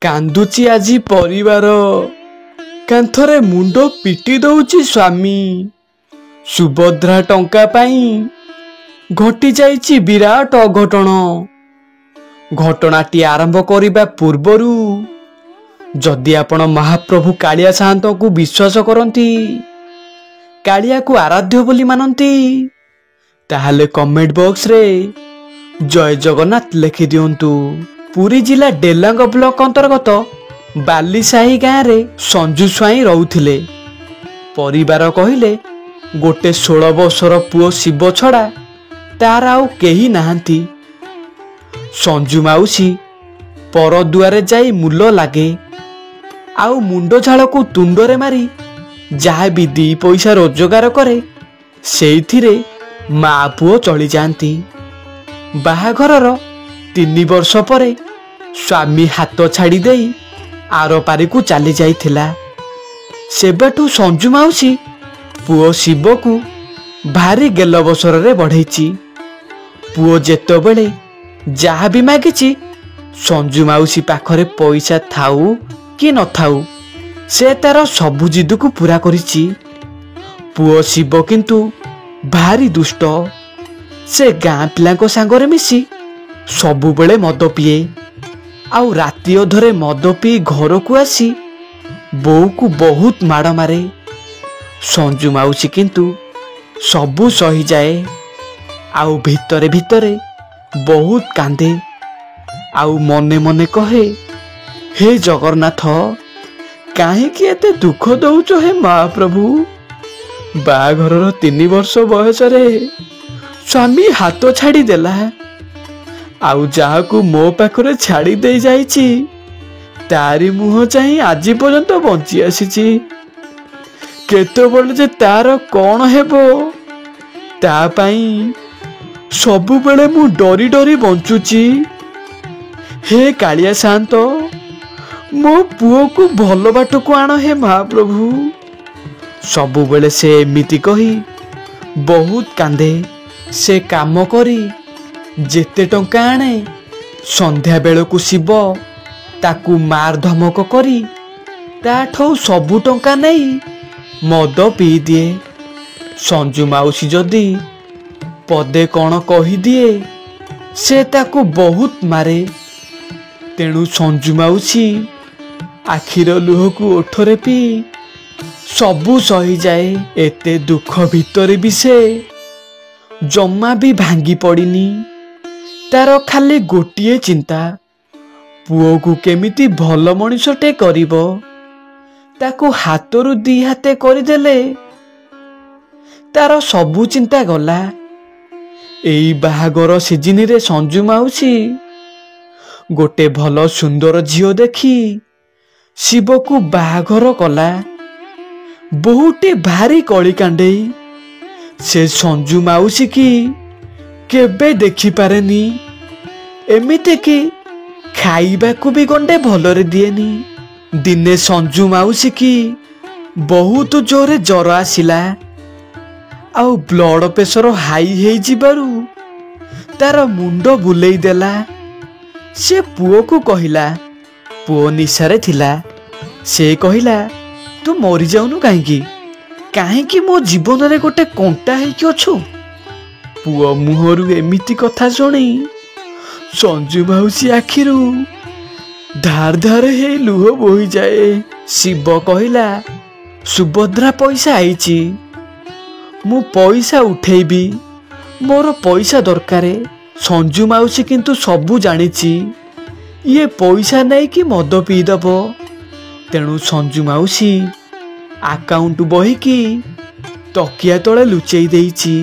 କାନ୍ଦୁଛି ଆଜି ପରିବାର, କାନ୍ଥରେ ମୁଣ୍ଡ ପିଟି ଦଉଛି ସ୍ୱାମୀ। ସୁଭଦ୍ରା ଟଙ୍କା ପାଇଁ ଘଟି ଯାଇଛି ବିରାଟ ଅଘଟଣ। ଘଟଣାଟି ଆରମ୍ଭ କରିବା ପୂର୍ବରୁ ଯଦି ଆପଣ ମହାପ୍ରଭୁ କାଳିଆ ସାଆନ୍ତଙ୍କୁ ବିଶ୍ୱାସ କରନ୍ତି, କାଳିଆକୁ ଆରାଧ୍ୟ ବୋଲି ମାନନ୍ତି, ତାହେଲେ କମେଣ୍ଟ ବକ୍ସରେ ଜୟ ଜଗନ୍ନାଥ ଲେଖିଦିଅନ୍ତୁ। ପୁରୀ ଜିଲ୍ଲା ଡେଲାଙ୍ଗ ବ୍ଲକ ଅନ୍ତର୍ଗତ ବାଲିସାହି ଗାଁରେ ସଞ୍ଜୁ ସ୍ୱାଇଁ ରହୁଥିଲେ। ପରିବାର କହିଲେ ଗୋଟେ 16 ବର୍ଷର ପୁଅ ଶିବ ଛଡ଼ା ତାର ଆଉ କେହି ନାହାନ୍ତି। ସଞ୍ଜୁ ମାଉସୀ ପରଦୁଆରେ ଯାଇ ମୂଲ ଲାଗେ, ଆଉ ମୁଣ୍ଡ ଝାଳକୁ ତୁଣ୍ଡରେ ମାରି ଯାହା ବି 2 ପଇସା ରୋଜଗାର କରେ ସେଇଥିରେ ମା ପୁଅ ଚଳିଯାଆନ୍ତି। ବାହାଘରର 3 ବର୍ଷ ପରେ ସ୍ୱାମୀ ହାତ ଛାଡ଼ି ଦେଇ ଆର ପାରିକୁ ଚାଲି ଯାଇଥିଲା। ସେବେଠୁ ସଞ୍ଜୁ ମାଉସୀ ପୁଅ ଶିବକୁ ଭାରି ଗେଲବସରରେ ବଢ଼େଇଛି। ପୁଅ ଯେତେବେଳେ ଯାହା ବି ମାଗିଛି ସଞ୍ଜୁ ମାଉସୀ ପାଖରେ ପଇସା ଥାଉ କି ନଥାଉ ସେ ତାର ସବୁ ଜିଦକୁ ପୂରା କରିଛି। ପୁଅ ଶିବ କିନ୍ତୁ ଭାରି ଦୁଷ୍ଟ। ସେ ଗାଁ ପିଲାଙ୍କ ସାଙ୍ଗରେ ମିଶି ସବୁବେଳେ ମଦ ପିଏ, ଆଉ ରାତି ଅଧରେ ମଦ ପିଇ ଘରକୁ ଆସି ବୋଉକୁ ବହୁତ ମାଡ଼ ମାରେ। ସଞ୍ଜୁ ମାଉସୀ କିନ୍ତୁ ସବୁ ସହିଯାଏ, ଆଉ ଭିତରେ ଭିତରେ ବହୁତ କାନ୍ଦେ, ଆଉ ମନେ ମନେ କହେ, ହେ ଜଗନ୍ନାଥ, କାହିଁକି ଏତେ ଦୁଃଖ ଦଉଛ ହେ ମହାପ୍ରଭୁ। ବାହାଘରର 3 ବର୍ଷ ବୟସରେ ସ୍ୱାମୀ ହାତ ଛାଡ଼ିଦେଲା, ଆଉ ଯାହାକୁ ମୋ ପାଖରେ ଛାଡ଼ି ଦେଇ ଯାଇଛି ତାରି ମୁହଁ ଚାହିଁ ଆଜି ପର୍ଯ୍ୟନ୍ତ ବଞ୍ଚି ଆସିଛି। କେତେବେଳେ ଯେ ତାର କ'ଣ ହେବ ତା ପାଇଁ ସବୁବେଳେ ମୁଁ ଡରି ଡରି ବଞ୍ଚୁଛି। ହେ କାଳିଆ ସାଆନ୍ତ, ମୋ ପୁଅକୁ ଭଲ ବାଟକୁ ଆଣ ହେ ମହାପ୍ରଭୁ। ସବୁବେଳେ ସେ ଏମିତି କହି ବହୁତ କାନ୍ଦେ। ସେ କାମ କରି ଯେତେ ଟଙ୍କା ଆଣେ ସନ୍ଧ୍ୟା ବେଳକୁ ଶିବ ତାକୁ ମାର ଧମକ କରି ତାଠୁ ସବୁ ଟଙ୍କା ନେଇ ମଦ ପିଇଦିଏ। ସଞ୍ଜୁ ମାଉସୀ ଯଦି ପଦେ କ'ଣ କହିଦିଏ ସେ ତାକୁ ବହୁତ ମାରେ। ତେଣୁ ସଞ୍ଜୁ ମାଉସୀ ଆଖିର ଲୁହକୁ ଓଠରେ ପିଇ ସବୁ ସହିଯାଏ। ଏତେ ଦୁଃଖ ଭିତରେ ବି ସେ ଜମା ବି ଭାଙ୍ଗି ପଡ଼ିନି। ତାର ଖାଲି ଗୋଟିଏ ଚିନ୍ତା, ପୁଅକୁ କେମିତି ଭଲ ମଣିଷଟେ କରିବ। ତାକୁ ହାତରୁ 2 ହାତେ କରିଦେଲେ ତାର ସବୁ ଚିନ୍ତା ଗଲା। ଏଇ ବାହାଘର ସିଜିନରେ ସଞ୍ଜୁ ମାଉସୀ ଗୋଟେ ଭଲ ସୁନ୍ଦର ଝିଅ ଦେଖି ଶିବକୁ ବାହାଘର କଲା। ବୋହୁଟି ଭାରି କଳି କାଣ୍ଡେଇ। ସେ ସଞ୍ଜୁ ମାଉସୀ କି କେବେ ଦେଖିପାରେନି, ଏମିତିକି ଖାଇବାକୁ ବି ଗଣ୍ଡେ ଭଲରେ ଦିଏନି। ଦିନେ ସଞ୍ଜୁ ମାଉସୀ କି ବହୁତ ଜୋରେ ଜ୍ୱର ଆସିଲା, ଆଉ ବ୍ଲଡ଼ ପ୍ରେସର ହାଇ ହେଇଯିବାରୁ ତାର ମୁଣ୍ଡ ବୁଲେଇ ଦେଲା। ସେ ପୁଅକୁ କହିଲା, ପୁଅ ନିଶାରେ ଥିଲା। ସେ କହିଲା, ତୁ ମରିଯାଉନୁ କାହିଁକି? କାହିଁକି ମୋ ଜୀବନରେ ଗୋଟେ କଣ୍ଟା ହେଇକି ଅଛୁ? ପୁଅ ମୁହଁରୁ ଏମିତି କଥା ଶୁଣି ସଞ୍ଜୁ ମାଉସୀ ଆଖିରୁ ଧାର ଧାର ହେଇ ଲୁହ ବୋହିଯାଏ। ଶିବ କହିଲା, ସୁଭଦ୍ରା ପଇସା ଆଇଛି, ମୁଁ ପଇସା ଉଠେଇବି, ମୋର ପଇସା ଦରକାର। ସଞ୍ଜୁ ମାଉସୀ କିନ୍ତୁ ସବୁ ଜାଣିଛି, ଇଏ ପଇସା ନେଇକି ମଦ ପିଇଦବ। ତେଣୁ ସଞ୍ଜୁ ମାଉସୀ ଆକାଉଣ୍ଟ ବହିକି ତକିଆ ତଳେ ଲୁଚେଇ ଦେଇଛି।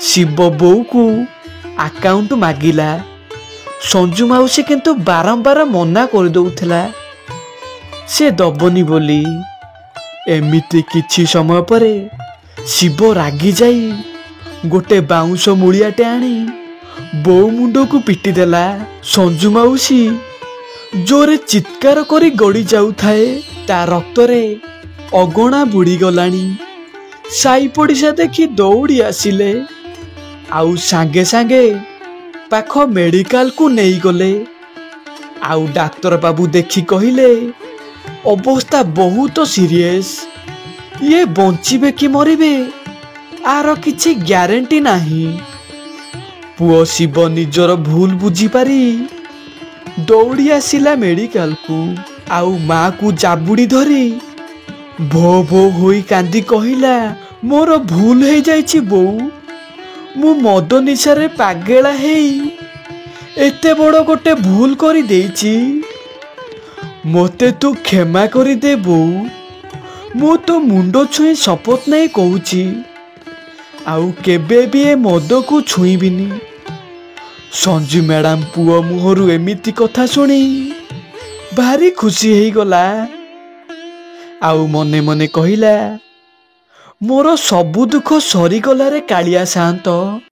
ଶିବ ବୋଉକୁ ଆକାଉଣ୍ଟ ମାଗିଲା। ସଞ୍ଜୁ ମାଉସୀ କିନ୍ତୁ ବାରମ୍ବାର ମନା କରିଦଉଥିଲା ସେ ଦବନି ବୋଲି। ଏମିତି କିଛି ସମୟ ପରେ ଶିବ ରାଗି ଯାଇ ଗୋଟେ ବାଉଁଶ ମୂଳିଆଟେ ଆଣି ବୋଉ ମୁଣ୍ଡକୁ ପିଟି ଦେଲା। ସଞ୍ଜୁ ମାଉସୀ ଜୋରେ ଚିତ୍କାର କରି ଗଡ଼ି ଯାଉଥାଏ। ତା ରକ୍ତରେ ଅଗଣା ବୁଡ଼ିଗଲାଣି। ସାଇ ପଡ଼ିଶା ଦେଖି ଦୌଡ଼ି ଆସିଲେ, ଆଉ ସାଙ୍ଗେ ସାଙ୍ଗେ ପାଖ ମେଡିକାଲକୁ ନେଇଗଲେ। ଆଉ ଡାକ୍ତର ବାବୁ ଦେଖି କହିଲେ, ଅବସ୍ଥା ବହୁତ ସିରିୟସ୍। ଇଏ ବଞ୍ଚିବେ କି ମରିବେ ଆର କିଛି ଗ୍ୟାରେଣ୍ଟି ନାହିଁ। ପୁଅ ଶିବ ନିଜର ଭୁଲ ବୁଝିପାରି ଦୌଡ଼ି ଆସିଲା ମେଡିକାଲକୁ। ଆଉ ମାକୁ ଜାବୁଡ଼ି ଧରି ଭୋ ଭୋ ହୋଇ କାନ୍ଦି କହିଲା, ମୋର ଭୁଲ ହେଇଯାଇଛି ବୋଉ। ମୁଁ ମଦ ନିଶାରେ ପାଗେଳା ହେଇ ଏତେ ବଡ଼ ଗୋଟେ ଭୁଲ କରିଦେଇଛି। ମୋତେ ତୁ କ୍ଷମା କରିଦେ ବୋଉ। ମୁଁ ତୋ ମୁଣ୍ଡ ଛୁଇଁ ଶପଥ ନେଇ କହୁଛି, ଆଉ କେବେ ବି ଏ ମଦକୁ ଛୁଇଁବିନି। ସଞ୍ଜୁ ମ୍ୟାଡାମ ପୁଅ ମୁହଁରୁ ଏମିତି କଥା ଶୁଣି ଭାରି ଖୁସି ହେଇଗଲା। ଆଉ ମନେ ମନେ କହିଲା, ମୋର ସବୁ ଦୁଃଖ ସରିଗଲାରେ କାଳିଆ ସାଆନ୍ତ।